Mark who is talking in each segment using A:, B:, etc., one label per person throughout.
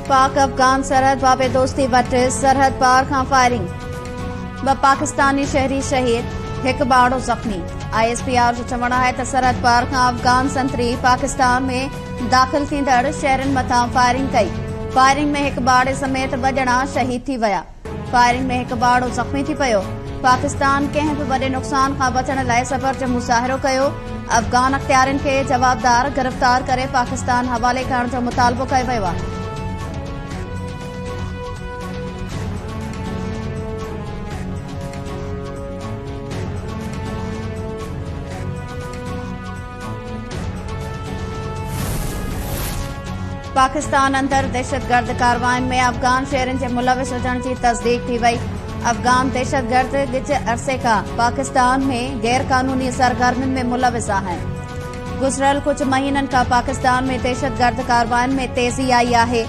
A: पाक अफगान सरहद बाबे दोस्ती वटि सरहद पार खां फायरिंग। 2 पाकिस्तानी शहरी शहीद, 1 बाड़ो जख्मी। ISPR जो चवणु आहे त सरहद पार खां अफगान संतरी पाकिस्तान में दाख़िल थींदड़ शहरनि मथां फायरिंग कई। फायरिंग में 1 बाड़े समेत 2 ॼणा शहीद थी विया। फायरिंग में 1 बाड़ो ज़ख़्मी थी पियो। पाकिस्तान कंहिं बि वॾे नुक़सान खां बचण लाइ सबर जो मुज़ाहिरो कयो। अफगान अख़्तियारनि खे जवाबदार गिरफ़्तार करे पाकिस्तान हवाले करण जो मुतालबो कयो वियो आहे। पाकिस्तान अंदर दहशतगर्द कार्रवाइयुनि में अफगान शहरनि जे मुलविस हुजण जी तस्दीक थी वई। अफगान दहशतगर्द गिच अरसे खां पाकिस्तान में गैर कानूनी सरगर्मियुनि में मुलविस आहिनि। गुज़िरियल कुझु महीननि खां पाकिस्तान में दहशतगर्द कार्रवाइयुनि में तेज़ी आई आहे।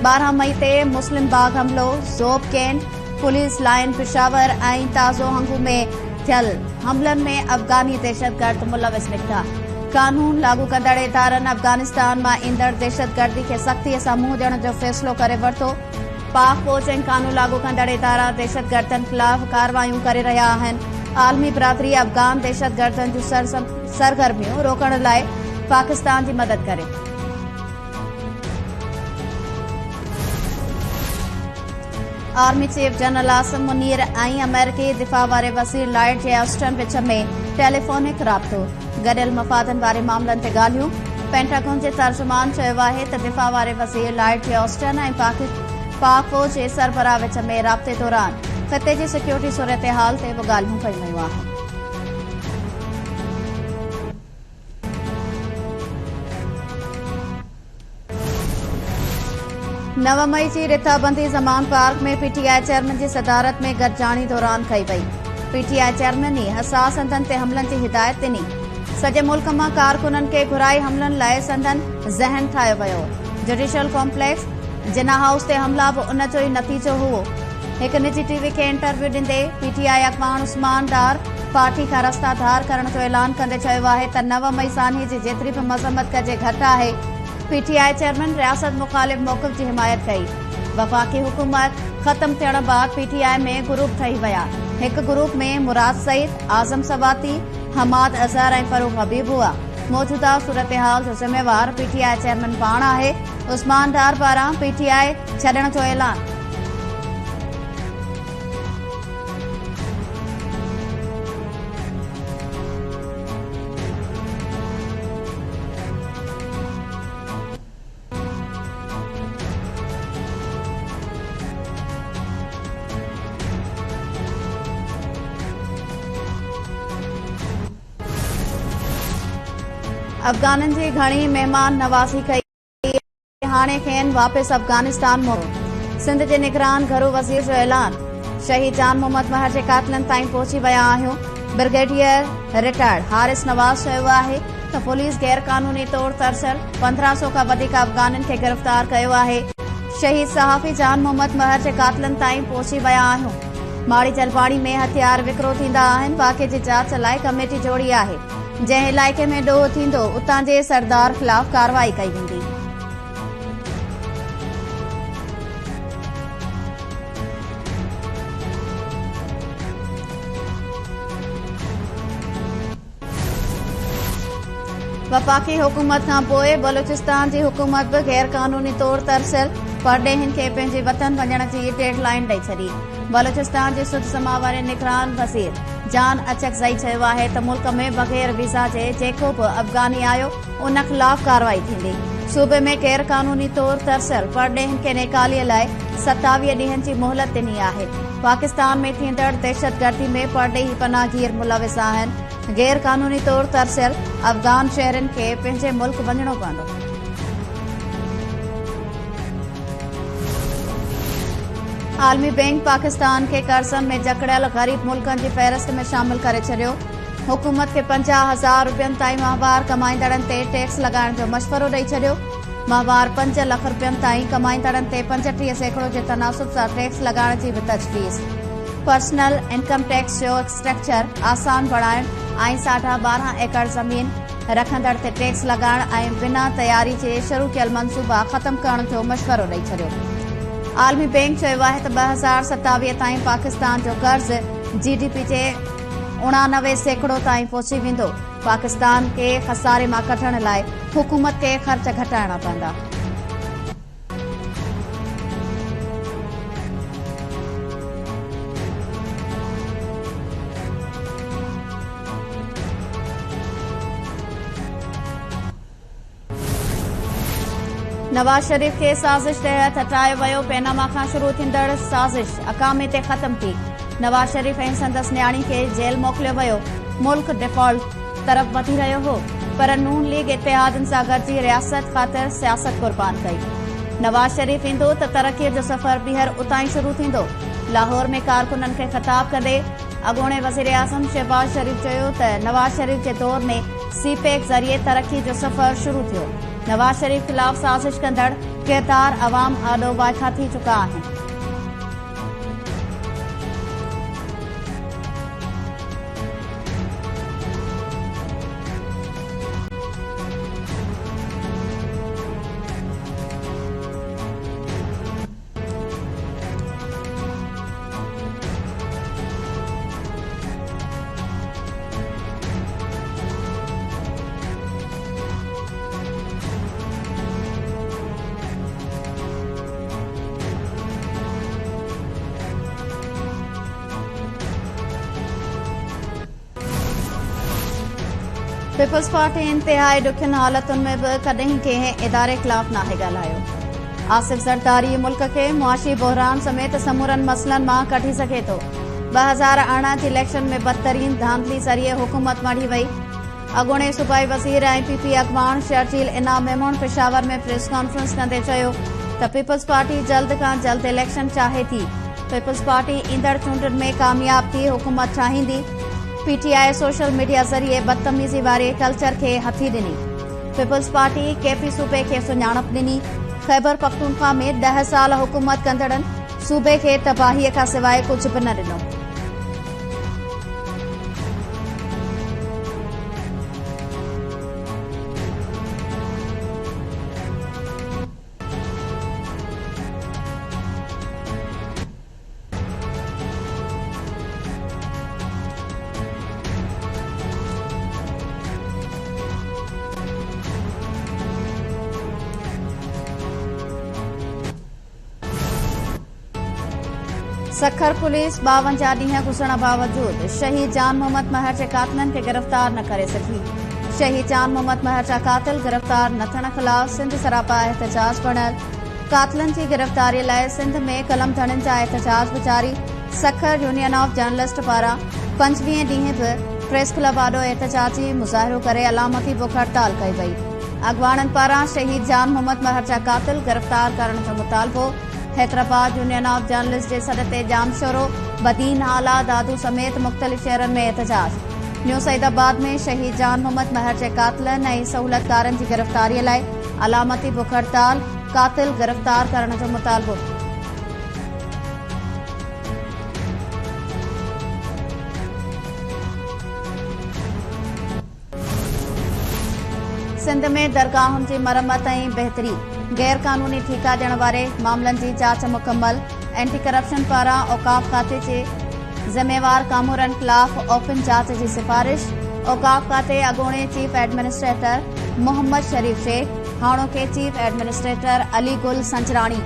A: 12 मई ते मुस्लिम बाग हमलो, Zhob can, police line Peshawar ऐं ताज़ो हंगू में थियल हमलनि में अफगानी दहशतगर्द मुलविस निकिता। कानून लागू कंदड़ इदारनि अफगानिस्तान मां ईंदड़ दहशतगर्दी खे सख़्तीअ सां मुंहुं ॾियण जो फ़ैसिलो करे वरितो। पाक फ़ौज ऐं कानून लागू कंदड़ इदारा दहशतगर्दनि ख़िलाफ़ कार्रवाइयूं करे रहिया आहिनि। आलमी बिरादरी अफगान दहशतगर्दनि जूं सरगर्मियूं रोकण लाइ पाकिस्तान जी मदद करे। Army chief general Asim Munir ऐं अमेरिकी दिफ़ा वारे वज़ीर लॉयड जे ऑस्टिन विच में टेलीफोनिक राब्तो। गॾियल मफ़ादनि वारे मामलनि ते ॻाल्हियूं। पेंटागन जे तर्जुमान चयो आहे त दिफ़ा वारे वज़ीर लॉयड जे ऑस्टिन ऐं पाक फ़ौज जे सरबराह विच में राब्ते दौरान ख़िते जी सिक्योरिटी सूरतहाल ते बि ॻाल्हियूं कयूं वयूं आहिनि। 9 मई जी रिथाबंदी ज़मान पार्क में PTI चेयरमैन जी सदारत में गॾिजाणी दौरान कई वई। PTI चेयरमैन ई हसास हंधनि ते हमलनि जी हिदायत ॾिनी। सॼे मुल्क मां कारकुननि खे घुराई हमलनि लाइ संदन ज़हन ठाहियो वियो। जुडिशियल कॉम्प्लेक्स, जिना हाउस ते हमला बि उन जो ई नतीजो हुओ। हिक निजी TV खे इंटरव्यू ॾींदे PTI अॻवान उस्मान डार पार्टी खां रस्ता धार करण जो ऐलान कंदे चयो आहे त 9 मई सानी जी जेतिरी बि मज़म्मत कजे घटि आहे। PTI चेयरमैन रियासत मुख़ालिफ़ मौक़िफ़ जी हिमायत कई। वफ़ाक़ी हुकूमत ख़त्म थियण बाद PTI में ग्रुप ठही विया। हिक ग्रुप में मुराद सईद, आज़म सवाती, हमाद अज़हर ऐं फरूक हबीब हुआ। मौजूदा सूरतहाल जो ज़िम्मेवार PTI चेयरमैन पाण आहे। उस्मान डार पारां PTI छॾण जो ऐलान। अफगाननि जी घणी महिमान नवाज़ी कई। हाणे खेनि वापसि अफगानिस्तान मोकिलियो। सिंध जे निगरान घरू वज़ीर जो ऐलान। शहीद जान मोहम्मद महर जे क़ातिलनि ताईं पहुची विया आहियूं। ब्रिगेडियर रिटायर्ड हारिस नवाज़ चयो आहे त पुलिस गैर कानूनी तौर तरसल 1500 खां वधीक अफगाननि खे गिरफ़्तार कयो आहे। शहीद सहाफ़ी जान मोहम्मद महर जे क़ातिलनि ताईं पहुची विया आहियूं। माड़ी जलपाणी में हथियार विकिरो थींदा आहिनि। वाक़े जी जाच लाइ कमेटी जोड़ी आहे। जंहिं इलाइक़े में ॾोह थींदो उतां जे सरदार ख़िलाफ़ कार्रवाई कई वेंदी। वफ़ाक़ी हुकूमत खां पोइ बलूचिस्तान जी हुकूमत बि गैर कानूनी तौर तरसियल परॾेहिनि खे पंहिंजे वतन वञण जी डेडलाइन ॾेई छॾी। बलूचिस्तान जे सुध समा वारे निगरान वज़ीर जान अचकज़ई चयो आहे त मुल्क में बग़ैर वीज़ा जे जेको बि अफगानी आयो उन ख़िलाफ़ कार्रवाई थींदी। सूबे में गैर कानूनी तौर तरसियल परॾेहिनि खे निकालीअ लाइ 27 ॾींहनि जी मोहलत ॾिनी आहे। पाकिस्तान में थींदड़ दहशतगर्दी में परॾेही पनाहगीर मुलविस आहिनि। गैर कानूनी तौर तरसियल अफगान शहरनि खे पंहिंजे मुल्क वञणो पवंदो। आलमी बैंक पाकिस्तान खे कर्ज़नि में जकड़ियल ग़रीब मुल्कनि जी फ़हरिस्त में शामिल करे छॾियो। हुकूमत खे 50,000 रुपयनि ताईं माहवार कमाईंदड़नि ते टैक्स लॻाइण जो मशवरो ॾेई छॾियो। माहवार 5 लख रुपयनि ताईं कमाईंदड़नि ते 35% जे तनासुब सां टैक्स लॻाइण जी बि तजवीज़। पर्सनल इनकम टैक्स जो स्ट्रक्चर आसान बणाइण ऐं 12.5 एकड़ ज़मीन रखंदड़ ते टैक्स लगाइण ऐं बिना तयारी जे शुरू कयल मंसूबा ख़त्म करण जो मशवरो ॾेई छॾियो। आलमी बैंक चयो आहे त 2027 ताईं पाकिस्तान जो कर्ज़ GDP जे 89% ताईं पहुची वेंदो। पाकिस्तान खे खसारे मां कढण लाइ हुकूमत खे ख़र्च घटाइणा पवंदा। नवाज शरीफ खे साज़िश तहत हटायो वियो। पैनामा खां शुरू थींदड़ साज़िश अकामे ते ख़त्म थी। नवाज शरीफ ऐं संदसि न्याणी खे जेल मोकिलियो वियो। मुल्क डिफॉल्ट तरफ़ वधी रहियो हो, पर नून लीग इत्तेहादनि सां गॾिजी रियासत ख़ातिर सियासत क़ुर्बान कई। नवाज शरीफ ईंदो त तरक़ीअ जो सफ़र ॿीहर उतां ई शुरू थींदो। लाहौर में कारकुननि खे ख़िताब कंदे अॻूणे वज़ीर आज़म शहबाज शरीफ चयो त नवाज शरीफ जे दौर में CPEC ज़रिए तरक़ी जो सफ़र शुरू थियो। नवाज शरीफ ख़िलाफ़ साज़िश कंदड़ किरदार अवाम आॾो वाइखा थी चुका आहिनि। पीपल्स पार्टी इंतहाई ॾुखियुनि हालतुनि में बि कॾहिं कंहिं इदारे ख़िलाफ़ नाहे ॻाल्हायो। आसिफ ज़रदारी मुल्क खे मुआशी बहरान समेत समूरनि मसइलनि मां कढी सघे थो। 2018 जी इलेक्शन में बदतरीन धांधली ज़रिए हुकूमत मढ़ी वई। अॻूणे सूबाई वज़ीर ऐं PP अॻवान शर्जील इनाम मेमून पेशावर में प्रेस कॉन्फ्रेंस कंदे चयो त पीपल्स पार्टी जल्द खां जल्द इलेक्शन चाहे थी। पीपल्स पार्टी ईंदड़ चूंडुनि में कामयाब थी हुकूमत ठाहींदी। PTI सोशल मीडिया ज़रिए बदतमीज़ी वारे कल्चर खे हथी ॾिनी। पीपल्स पार्टी KP सूबे खे सुञाणप ॾिनी। ख़ैबर पख्तूनख्वा में 10 साल हुकूमत कंदड़नि सूबे खे तबाहीअ खां सवाइ कुझु बि न ॾिनो। सखर पुलिस 52 ॾींहं गुज़रण बावजूद शहीद जान मोहम्मद महर जे कातिलनि खे गिरफ़्तार न करे सघी। शहीद जान मोहम्मद महर जा कातिल गिरफ़्तार न थियण ख़िलाफ़ सिंध सरापा एहतजाज बणियल। कातिलनि जी गिरफ़्तारीअ लाइ सिंध में कलम धड़नि जा एहतजाज बि जारी। सखर यूनियन ऑफ जर्नलिस्ट पारां 25 ॾींहं बि प्रेस क्लब आॾो एहतजाजी मुज़ाहिरो करे अलामती बुख हड़ताल कई वई। अॻवाननि पारां शहीद जान मोहम्मद महर जा कातिल गिरफ़्तार करण जो मुतालबो। हैदराबाद यूनियन ऑफ जर्नलिस्ट जे सॾ ते जामशोरो, बदीन आला, दादू समेत मुख़्तलिफ़ शहरनि में एहतजाज। न्यू सईदाबाद में शहीद जान मोहम्मद महर जे कातिलनि ऐं सहूलतकारनि जी गिरफ़्तारीअ लाइ अलामती बुख हड़ताल। कातिल गिरफ़्तार करण जो मुतालबो। सिंध में दरगाहुनि जी मरम्मत ऐं बहितरी। गैर कानूनी ठीका ॾियण वारे मामलनि जी जांच मुकमल। एंटी करप्शन पारां औकाफ़ खाते जे ज़िम्मेवार कामूरनि ख़िलाफ़ ओपन जांच जी सिफ़ारिश। औकाफ़ खाते अॻूणे चीफ एडमिनिस्ट्रेटर मोहम्मद शरीफ शेख, हाणोके chief administrator Ali Gul Sanjrani,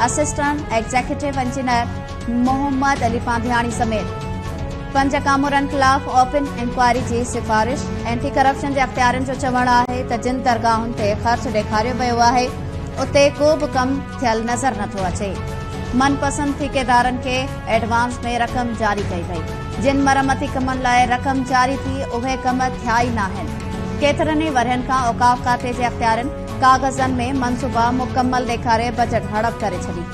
A: assistant executive engineer Mohammad Ali Pandhiani समेत 5 कामूरनि ख़िलाफ़ ओपन इंक्वायरी जी सिफ़ारिश। एंटी करप्शन जे अख़्तियारनि जो चवणु आहे त जिन दरगाहुनि ते ख़र्च ॾेखारियो वियो आहे उते को बि कमु थियल नज़र नथो अचे। मनपसंद ठेकेदारनि खे एडवांस में रक़म जारी कई वई। जिन मरमती कमनि लाइ रक़म जारी थी उहे कम थिया ई नाहिनि। केतिरनि ई वरहनि खां औकाफ़ खाते जे अख़्तियारनि काग़ज़नि में मनसूबा मुकमल ॾेखारे बजट हड़प करे छॾी।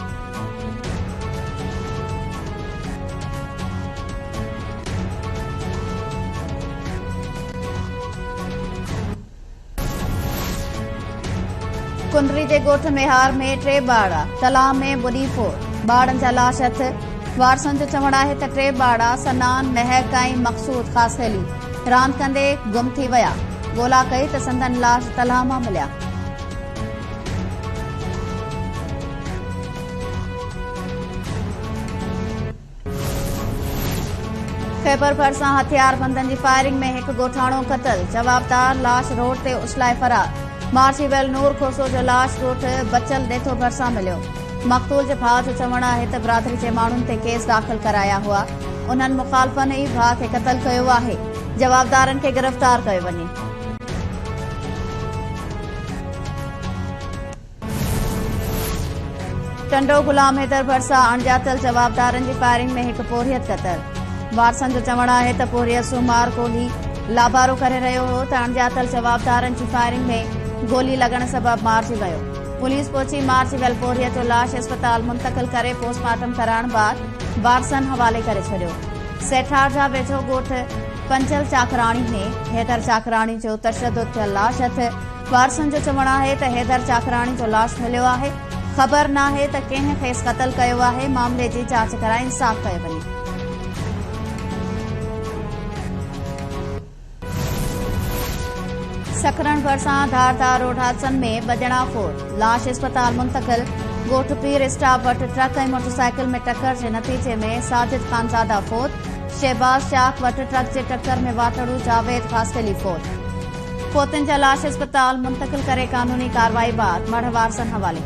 A: कुंडरी जे ॻोठ मेहार में 3 ॿार, तलाउ में ॿुॾी फोड़। ॿारनि जा लाश हथ। वारसनि जो चवणु आहे त 3 ॿार सनान, महक ऐं मक़सूद ख़ासि रांदि कंदे गुम थी विया। ॻोल्हा कई त संदन लाश तलाउ मां मिलिया। खैबर भरिसां हथियारबंदनि जी फायरिंग में हिकु ॻोठाणो क़तल, जवाबदार लाश रोड ते उछलाए फरार। मार्शीवेल नूर खोसो जो लाश ॻोठ बचल ॾेथो भरिसां मिलियो। मक़तूल जे भाउ जो चवणु आहे त बिरादरी जे माण्हुनि ते केस दाख़िल कराया हुआ। उन्हनि मुख़ालिफ़नि ई भाउ खे क़तल कयो आहे। जवाबदारनि खे गिरफ़्तार कयो वञे। टंडो गुलाम हैदर भरिसां अणॼातल जवाबदारनि जी फायरिंग में हिकु पोरियत क़तल। वारसनि जो चवणु आहे त पोरियत सूमार गोली लाबारो करे रहियो हो त अणॼातल जवाबदारनि जी फायरिंग में गोली लॻण सबबि मारिजी वियो। पुलिस पहुची मार्शीवेल पोरियत जो लाश अस्पताल मुंतक़िल करे पोस्टमार्टम कराइण बाद वारसनि हवाले करे छॾियो। सेठार जा वेझो ॻोठ पंचल चाकराणी में हैदर चाकराणी जो तशदुद थियल लाश हथ। वारसनि जो चवणु आहे त हैदर चाकराणी जो लाश मिलियो आहे। ख़बर नाहे त कंहिं खेसि क़तल कयो आहे। मामले जी जांच कराए इंसाफ़ कयो वञे। सकरण भरिसां धारदार रोड हादसनि में ॿ ॼणा फोत, लाश अस्पताल मुंतक़िल। ॻोठ पीर स्टाफ वटि ट्रक ऐं मोटरसाइकिल में टक्कर जे नतीजे में साजिद खानज़ादा फोत। शहबाज शाख वटि ट्रक जे टक्कर में वाटड़ू जावेद फास्टेली फोत। फोतनि जा लाश अस्पताल मुंतक़िल करे कानूनी कार्रवाई बाद मढ़ वारसनि हवाले।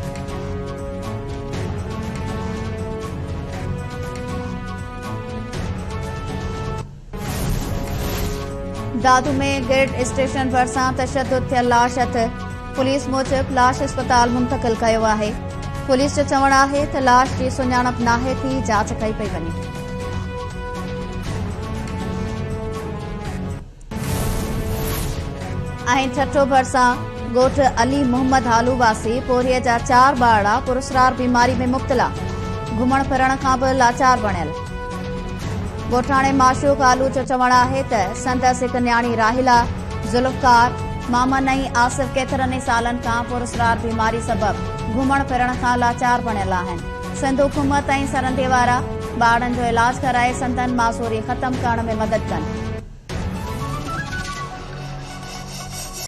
A: दादू में गिर्ड स्टेशन भरिसां तशदुद थियल लाश हथ। पुलिस मूजिब लाश अस्पताल मुंतक़िल कयो आहे। पुलिस जो चवणु आहे त लाश जी सुञाणप नाहे थी, जांच कई पई वञे। ऐं ठठो भरिसां ॻोठ अली मोहम्मद हालूवासी पोरीअ जा 4 ॿारड़ा पुरस्कार बीमारी में मुब्तला, घुमण फिरण खां बि लाचार बणियल। ॻोठाणे माशूक आलू जो चवणु आहे त संदसि हिकु न्याणी राहिला ज़ुल्फ़कार मामन ऐं आसिफ केतिरनि ई सालनि खां पुरस्कार बीमारी सबबि घुमण फिरण खां लाचार बणियल आहिनि। सिंध हुकूमत ऐं सरहदे वारा ॿारनि जो इलाज कराए संदनि मासूरी ख़तम करण में मदद कनि।